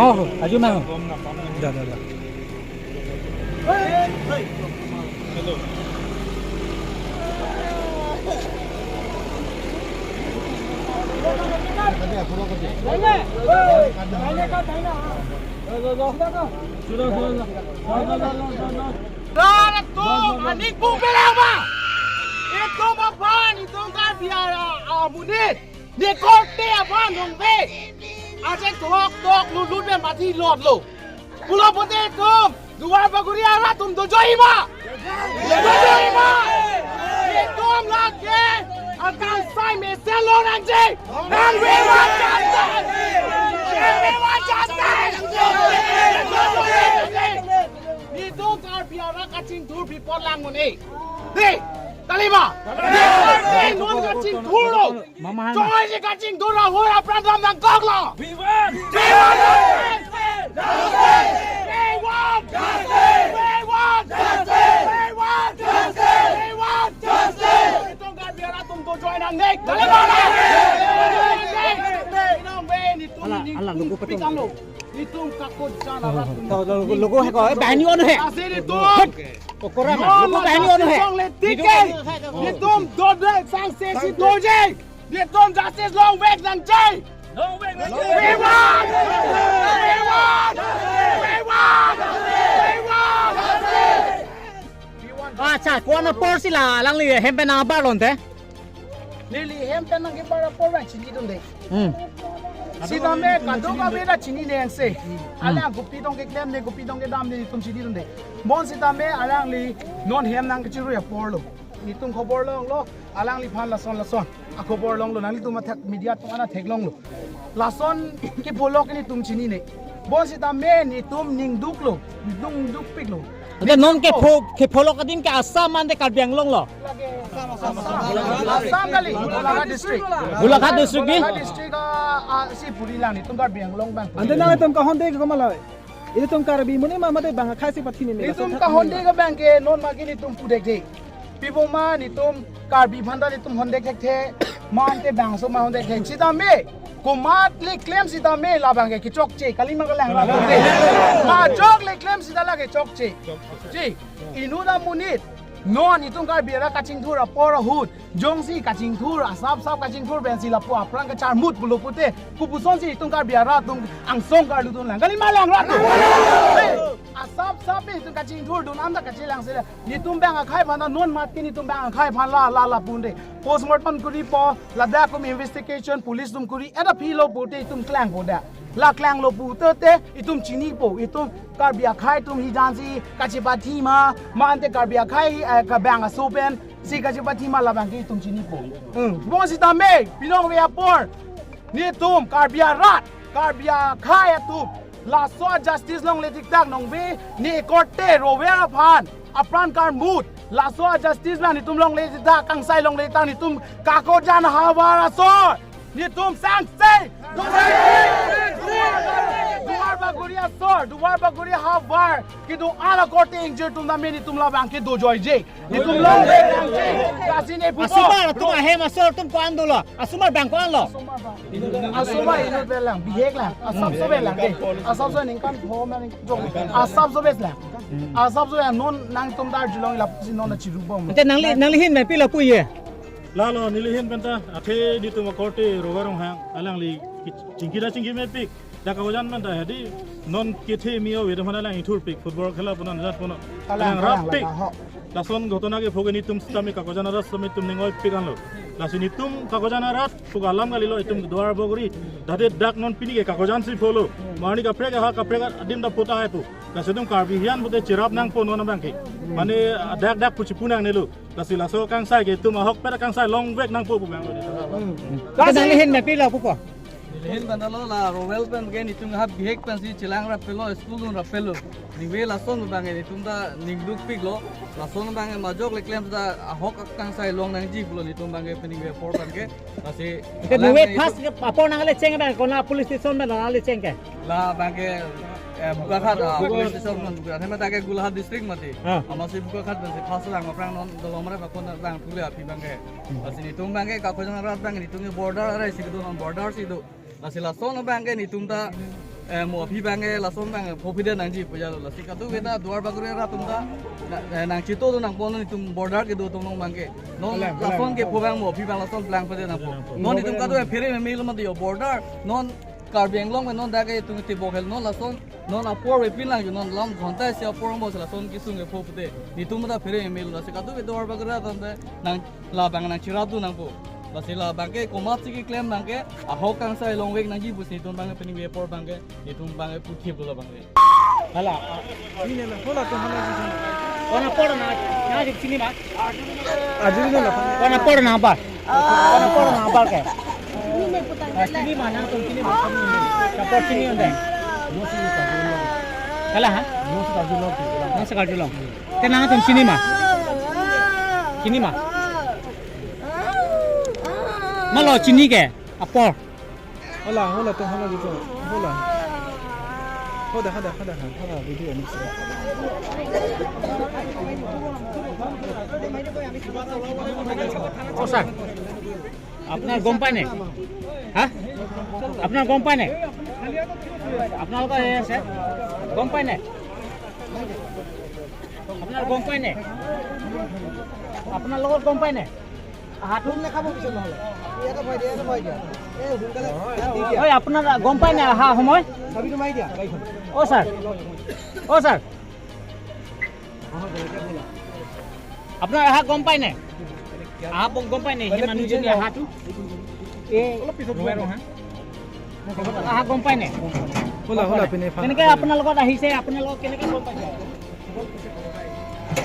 Oh, aju na. Dah. Anik pun bilang apa? Itu apa? Itu kan biar amunit. Di korte apa nongbe? Asyik tok lulut dan mati lot lo. Pulau putih itu dua baguri arah tum dojoi ma. Dojoi ma. Itu lagi akan saya mesel lo nanti. Dan wewan jantan. Wewan jantan. Itu kan biar kacing tur bipor langun Deh. Talima, non kacing dulu. Joy si kacing dulu, hura pradam dan koglo. Vivan! Itu kan biar atum tu joy nang nek. Talima. Alah, lugu petang lo. Itu kakut sana. Lugu heko bani ono he. Asir itu. Kokora ma. Lugu bani ono he. Itu dode sang sesi doje. Itu justice long weg nang jay. Long weg nang jay. We want. Acha, kuana por sila lang li hempe na balon te. Lili hempe nang gibara por ba chini donde. Sida me kadoga beda chini ne angse. Ala gupi dong ke klem ne gupi dong ke dam ne tum chini donde. Mon sida me alang li non hem nang chiru ya por lo. Ni tum khobor long lo alang li phan la son. A khobor long lo nang li tum athak media tum ana thek long lo. La son ke bolok ni tum chini ne. Bon sida me ni tum ning duk lo. Dung duk pik lo. Ada non ke polo kadin ke asam ande kalbiang long lo. Assam kali, Golaghat district. Golaghat district ni? Golaghat district si Purilang ni tungkar biang long bang. Ante na tum ka honde ko malay. Itu tum karabi mo ni mama de bang khai si patini ni. Itum ka honde ka bang ke non magi ni tum pudek de. Pibo ma ni tum karbi phanda ni tum honde kek the. Man te bang so ma honde kek sida me. Kumat le claim sida me la bang ke chok che kalima ka lang la de. Ma chok le claim sida la ke chok che. Ji inuda munit. Non itu kan biara kacing thur apora hut jongsi kacing thur asap kacing thur bensi la pu aprang ka char mut bulu pute kupuson si itu kan biara tung angsong kar lu lang kali malang rat asap itu kacing thur dun amda kacing lang sila ni tum bang khai phana non mat ki ni tum bang khai phan la punde postmortem kuri po lada kum investigation police tum kuri eta philo pute tum klang poda la klang lo pute te itum chini po itum kar bia khai tum hijansi kachipati ma ante kar bia khai ka bang sopen si kachipati ma la bang ki tum chini po bon si tambe pinong we apor ni tum kar bia rat kar bia khai atum la so justice long le tiktak nong we ni korte rovera phan apran kar mut la so justice la ni tum long le tiktak kang sai long le tang ni tum ka ko jan hawara so ni tum sang sei duar baguria havar ki do ala korte injured tum na meni tum la bang ki do joy je ni tum long le bang je kasi ne pupo Asumar tu ahem asor tum ko andulo. Asumar bang ko anlo. asuma inu belang bihek lang asap so belang ke asap so ningkan phom na ning jong asap so beslang asap so non nang tum dar julong la si non na chiru bom Ante nangli hin na pila puye. Lalo nilihin benta ate dito makorte rogarong hang alang li cingki me pik da kawajan man da hadi non kethe mio we mana lang itur pik football khela punan jat punan alang rap pik lason gotona ke phogeni tum stami kawajan ras stami tum ningoi pik anlo lasini tum kawajan ras pugalam galilo itum dwar bogri dade dak non pini ke kawajan si folo mani ka prega ha ka prega adim da pota hai pu lasidum karbi hian bude chirap nang pon wana bangke mane dak puchi punang nelu lasi laso kang sai ke tum ahok pera kang sai long weg nang pu bang lo Nangli hin na pila puko. Lihin bandalo la Royal Pen gen itung hab bihek pen si chilang rapelo school un rapelo niwe la son bang gen itung da ningduk piglo la son bang majok le claim da hok kang sai long nang ji bulo itung bang pen niwe for ban ke lasi Ke nuwe pas apor nangale cheng ba ko na police station ba nangale cheng ke. la bang ke Golaghat police station man buka hema ta ke Golaghat district mati amasi Golaghat ban se khas lang aprang non dolomare ba kon bang tule api bang ke lasi itung bang ke ka ko jang rat bang itung border are si do non border si do Nasi lason bang ke ni tum da mo phi bange la som bange phofide nang ji puja la sika tu beta duar bagure ra tumda nang chito tu nang pon ni tum border ke do tum nong bangke non la som ke phobang mo phi bang la som blank pade nang po non ni tum ka tu fere me mil ma dio border non Karbiang long non da ke tum ti bokhel non la som non a por we pin lang non lam ghonta se por mo la som ki sung ke phofde ni tum da fere me mil la sika tu be duar bagure ra tum nang la bang nang chira tu nang po Basila bangke komat sigi claim bangke ahok kang sai long wek nang ji bus ni tum bangke pening we por bangke ni tum bangke puthi bola bangke Hala. Ini lah, hola tu hala di sini. Kona por na di sini ba? Ajuri na lah. Kona por na ba? Kona por na ba ke? Sini mana tu sini ba? Support sini onde. Hala ha? No se karjulo. Kenang tu sini ma? Sini ma? Malo sini ke? Apor. Hola tu hala di sini. Hola. Hada video ni. O sir আপনার গম পায় না হ্যাঁ আপনার গম পায় না আপনার কথা আছে গম পায় না আপনার গম পায় না আপনার লগত গম পায় না হাতুন দেখাব কিছু নহলে ইয়াতে ভয় দিয়া এই হুনকালে ওই আপনার গম পায় না হা সময় ছবিটো মাৰি দিয়া গাইখন ও স্যার আপনার হা গম পায় না গম পায় না সেই মানুহজনী আহাটো অলপ পিছত আহা গম পায় না Hola pine. কেনেকৈ আপোনাৰ লগত আহিছে আপোনাৰ লগত কেনেকৈ গম পাইছে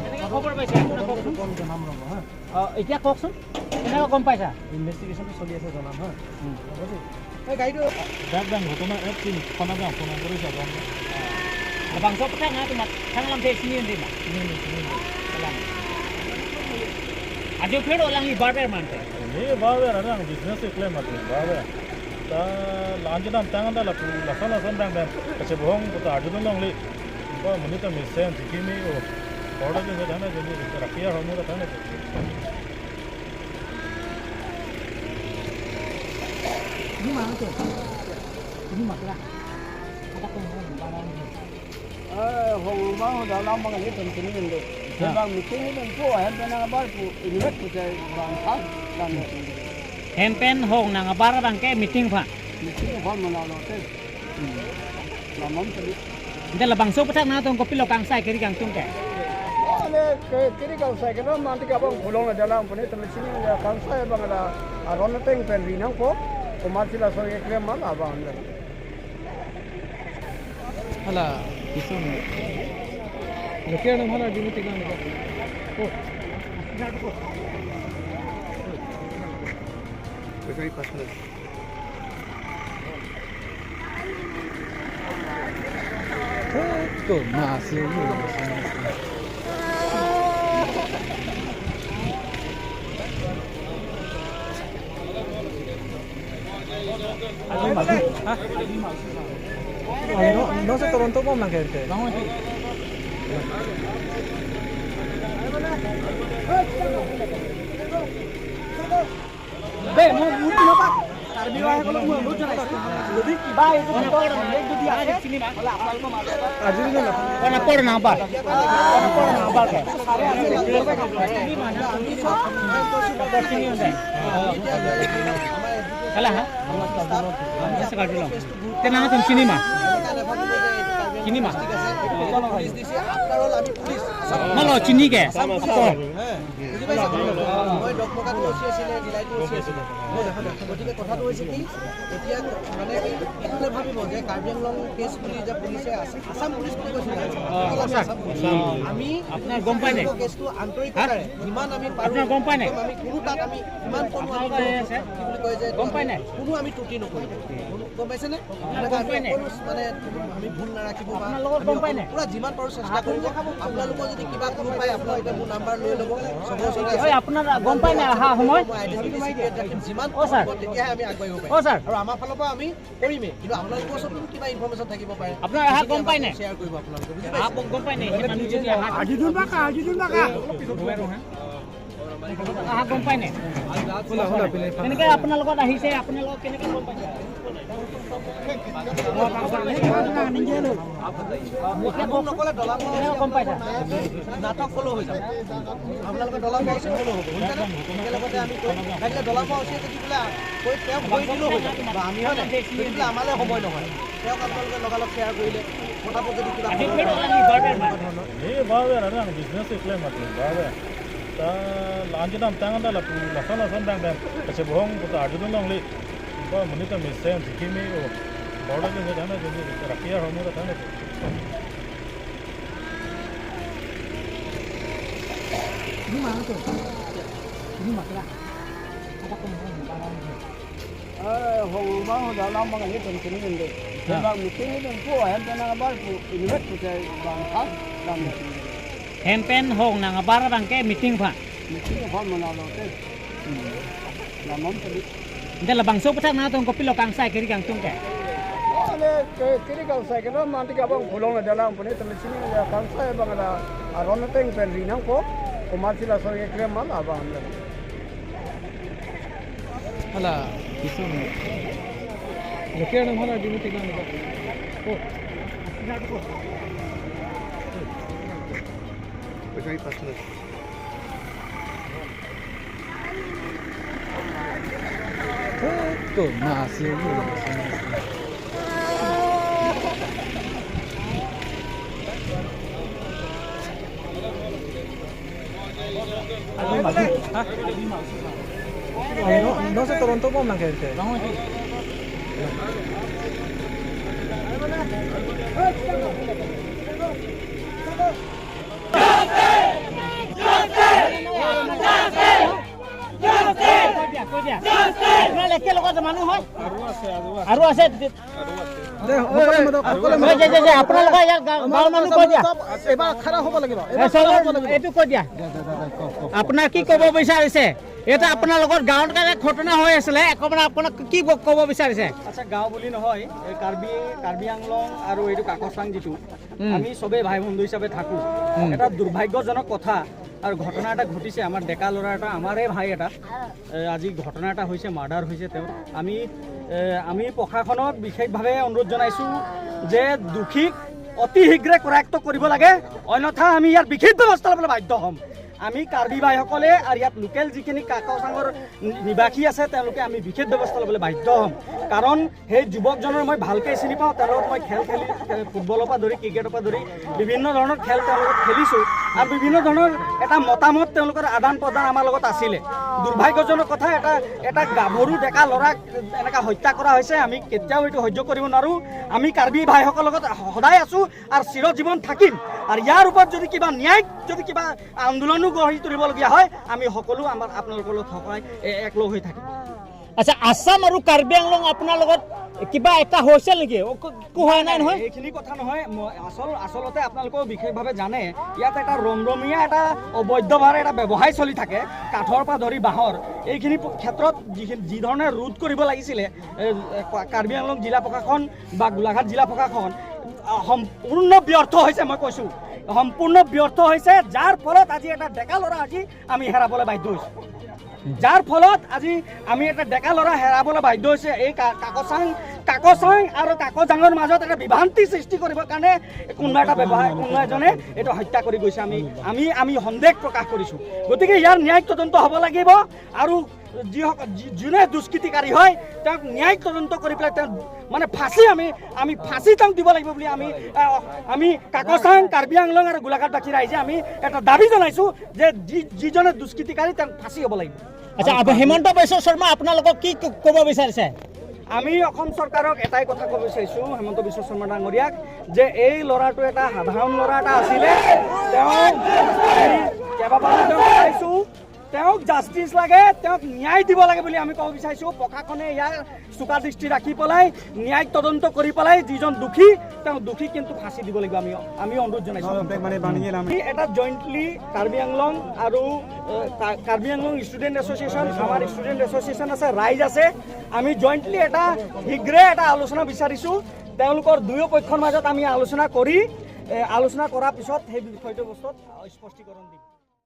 কেনেকৈ খবৰ পাইছে আপোনাৰ কওকচোন এতিয়া কওকচোন কেনেকৈ গম পাইছা ইনভেষ্টিগেশ্যনটো চলি আছে জনাম হা এই গাড়ীটো Dagang ঘটনা এক দিন খানা গাঁও ফোন কৰিছে Abang so petang ha tumat tanglam de sini ndi ma. Salam. Ajo phero lang ni barber mante. Ni bawe ra business e claim ati bawe. Ta lanjam tanganda la pu la sana sandang dan kache bohong to adun long le. Ba muni ta misen tikimi o order de dana je ni rakhia homo ta thane. Ni ma to. Ni ma kala. Ada ko mo barang ni. Hong bang da lam bang ni tum tin ni de bang meeting ni po han na ba pu invest pu jai bang tha dan Hen pen hong nang bar bang ke meeting pha. meeting hon ma lo te la mom te Nda la bang so petang na tong kopi lo kang sai kiri kang tung ke. ale ke kiri ka usai ke no man ti ka bang phulong na jala pu ne te sini ya kan sai bang da aron teng pen ri nang ko o ma ti la so ye krem ma la bang Hala, isu ni. Lekar nama hala di mati kan ni. Oh. Very personal. Tu masih ni. No se Toronto kok nang kente. Be mo muri no pa. Karbi wa ko mo lu jana ta. Lebih ba itu ko na jadi ada sini ma. Wala apal ko ma. Ajuri na lah. Kona por na ba. Kona por na ba ke. Ini mana ini so. Support sini onde. Kala ha. Nasa ka dulu. Kenang tum sini ma. Sini ma. Police দিছে after all আমি police Malo sini ke. Apor. বুজি পাইছা মই ডকমকাত বসি আছিলে Deloitte বসি আছিলে গতিকে কথাটো হৈছে কি এতিয়া মানে কি এইটো ভাবিব যে কাৰ্বি আংলং কেছ বুলি যে পুলিচে আছে আসাম পুলিচ বুলি কৈছে আমি আপনার গম পায় না কেছটো আন্তৰিকতাৰে যিমান আমি পাৰো আপনার গম পায় না আমি কোনো তাত আমি ইমান কোনো আমি কি বুলি কয় যে গম পায় না কোনো আমি ত্ৰুটি নকৰিম গম পাইছেনে গম পায় না মানে আমি ভুল নাৰাখিব বা আপনাৰ লগত গম পায় না পুৰা যিমান পাৰো চেষ্টা কৰিব আপোনালোকৰ যদি কিবা কোনো পায় আপোনালোকে মোৰ নাম্বাৰ লৈ ল'ব চবৰ ওচৰতে ওই আপনাৰ গম পায় না আহা সময় যিমান ও স্যাৰ তেতিয়াহে আমি আগবাঢ়িব পাৰিম ও স্যাৰ আৰু আমাৰ ফালৰ পৰা আমি কৰিমেই কিন্তু আপোনালোকৰ ওচৰত কিবা ইনফৰমেশ্যন থাকিব পাৰে আপনাৰ আহা গম পায় না শ্বেয়াৰ কৰিব আপোনালোকে বুজি আহা পাইছে গম পায় না সেই মানুহজনী আহা আহা গম পায় না Hola pine. কেনেকৈ আপোনাৰ লগত আহিছে আপোনাৰ লগত কেনেকৈ গম পাইছে নকলে দলাং গম পাইছা নাটক ফলো হৈ যাব আপোনালোকে দলাং গাইছে ফলো হ'ব একেলগতে আমি লাগিলে দলাং হৈছে যদি বোলে কৈ তেওঁ কৈ দিলেও হৈ যাব বা আমি হয় বোলে আমালৈ সময় নহয় তেওঁক আপোনালোকে লগালগ শ্বেয়াৰ কৰিলে পটাপট যদি কিবা এই বাবে আৰু আমি বিজনেছ ক্লেম মাতিম বাবে তা লাঞ্জনাম টাঙান্দা লাপু লাসন ডাং ডাং আছে বহং তো আজুদুন লংলি বা মনিতা মিসেন জিকিমি ও বড় যে জানা যে রাখিয়া হমুরা জানা ini mana tuh ini maklah ada kemungkinan hong bang da lam bang ni ten tin ni de bang meeting ni den ko hem tan na bar ko invest ko tai bang khas bang hempen hong nang abara bangke meeting pa meeting ko phone mana lo te la mom te Nda labang so patak na tong kopi lo kang sai kiri kang tung ke ale kiri ka sai ka man ti ka bang phulong na dalang pune te sini ya kan sai bang da aron te pen rinang ko komersial so ye krem mal abang Hala, isu ni. Lekar nama hala di muka ni. Oh, Pekai pasal. tu masih ni. No se Toronto mo lang kente. Aru ase আপোনালোকে ইয়াৰ গাঁৱৰ মানুহ কৈ দিয়া এবাৰ খাৰা হ'ব লাগিব এইটো কৈ দিয়া আপোনাৰ কি ক'ব বিচাৰিছে এটা আপোনালোকৰ গাঁৱত ঘটনা হৈ আছিলে একবাৰ আপোনাক কি ক'ব বিচাৰিছে আচ্ছা গাঁও বুলি নহয় এই কাৰ্বি আংলং আৰু এইটো কাকচাং যিটো আমি সবেই ভাই বন্ধু হিচাপে থাকোঁ এটা দুৰ্ভাগ্যজনক কথা আৰু ঘটনা এটা ঘটিছে আমাৰ ডেকা ল'ৰা এটা আমাৰে ভাই এটা আজি ঘটনা এটা হৈছে মাৰ্ডাৰ হৈছে তেওঁ আমি প্ৰশাসনক বিশেষভাৱে অনুৰোধ জনাইছোঁ যে দোষীক অতি শীঘ্ৰে কৰায়ত্ব কৰিব লাগে অন্যথা আমি ইয়াৰ বিশেষ ব্যৱস্থা ল'বলৈ বাধ্য হ'ম আমি কাৰ্বি ভাইসকলে আৰু ইয়াত লোকেল যিখিনি কাকচাঙৰ নিবাসী আছে তেওঁলোকে আমি বিশেষ ব্যৱস্থা ল'বলৈ বাধ্য হ'ম কাৰণ সেই যুৱকজনৰ মই ভালকৈ চিনি পাওঁ তেওঁৰ লগত মই খেল খেলি ফুটবলৰ পৰা ধৰি ক্ৰিকেটৰ পৰা ধৰি বিভিন্ন ধৰণৰ খেল তেওঁলোকৰ খেলিছোঁ আৰু বিভিন্ন ধৰণৰ এটা মতামত তেওঁলোকৰ আদান প্ৰদান আমাৰ লগত আছিলে দুৰ্ভাগ্যজনক কথা এটা গাভৰু ডেকা ল'ৰাক এনেকৈ হত্যা কৰা হৈছে আমি কেতিয়াও এইটো সহ্য কৰিব নোৱাৰোঁ আমি কাৰ্বি ভাইসকলৰ লগত সদায় আছোঁ আৰু চিৰজীৱন থাকিম আৰু ইয়াৰ ওপৰত যদি কিবা ন্যায়িক যদি কিবা আন্দোলনো গঢ়ি তুলিবলগীয়া হয় আমি সকলো আমাৰ আপোনালোকৰ লগত সহায় একলগ হৈ থাকিম আচ্ছা আসাম আৰু কাৰ্বি আংলং আপোনাৰ লগত কিবা এটা হৈছিল নেকি হোৱা নাই নহয় এইখিনি কথা নহয় আচলতে আপোনালোকেও বিশেষভাৱে জানে ইয়াত এটা ৰমৰমীয়া এটা অবৈধভাৱে এটা ব্যৱসায় চলি থাকে কাঠৰ পৰা ধৰি বাঁহৰ এইখিনি ক্ষেত্ৰত যি ধৰণে ৰোধ কৰিব লাগিছিলে কাৰ্বি আংলং জিলা প্ৰশাসন বা গোলাঘাট জিলা প্ৰশাসন সম্পূৰ্ণ ব্যৰ্থ হৈছে মই কৈছোঁ সম্পূৰ্ণ ব্যৰ্থ হৈছে যাৰ ফলত আজি এটা ডেকা ল'ৰা আজি আমি হেৰাবলৈ বাধ্য হৈছোঁ যাৰ ফলত আজি আমি এটা ডেকা ল'ৰা হেৰাবলৈ বাধ্য হৈছে এই কাকচাং আৰু কাকজাঙৰ মাজত এটা বিভ্ৰান্তি সৃষ্টি কৰিবৰ কাৰণে কোনোবা এটা ব্যৱসায় কোনোবা এজনে এইটো হত্যা কৰি গৈছে আমি সন্দেহ প্ৰকাশ কৰিছোঁ গতিকে ইয়াৰ ন্যায়িক তদন্ত হ'ব লাগিব আৰু যোনে দুষ্কৃতিকাৰী হয় তেওঁক ন্যায়িক তদন্ত কৰি পেলাই তেওঁ মানে ফাঁচি আমি ফাঁচি তেওঁক দিব লাগিব বুলি আমি কাকচাং কাৰ্বি আংলং আৰু গোলাঘাটবাসী ৰাইজে আমি এটা দাবী জনাইছোঁ যে যিজনে দুষ্কৃতিকাৰী তেওঁক ফাঁচি হ'ব লাগিব আচ্ছা হিমন্ত বিশ্ব শৰ্মা আপোনালোকক কি ক'ব বিচাৰিছে আমি অসম চৰকাৰক এটাই কথা ক'ব বিচাৰিছোঁ হিমন্ত বিশ্ব শৰ্মা ডাঙৰীয়াক যে এই ল'ৰাটো এটা সাধাৰণ ল'ৰা এটা আছিলে তেওঁ কেইবাবাৰো তেওঁক পাইছোঁ তেওঁক জাষ্টিচ লাগে তেওঁক ন্যায় দিব লাগে বুলি আমি ক'ব বিচাৰিছোঁ প্ৰশাসনে ইয়াৰ চোকা দৃষ্টি ৰাখি পেলাই ন্যায়িক তদন্ত কৰি পেলাই যিজন দোষী তেওঁ দোষী কিন্তু ফাঁচি দিব লাগিব আমি অনুৰোধ জনাইছোঁ এটা জইণ্টলি কাৰ্বি আংলং আৰু কাৰ্বি আংলং ষ্টুডেণ্ট এছ'চিয়েশ্যন আমাৰ ষ্টুডেণ্ট এছ'চিয়েশ্যন আছে ৰাইজ আছে আমি জইণ্টলি এটা শীঘ্ৰে এটা আলোচনা বিচাৰিছোঁ তেওঁলোকৰ দুয়ো পক্ষৰ মাজত আমি আলোচনা কৰাৰ পিছত সেই বিষয়টোৰ বস্তুত স্পষ্টীকৰণ দিম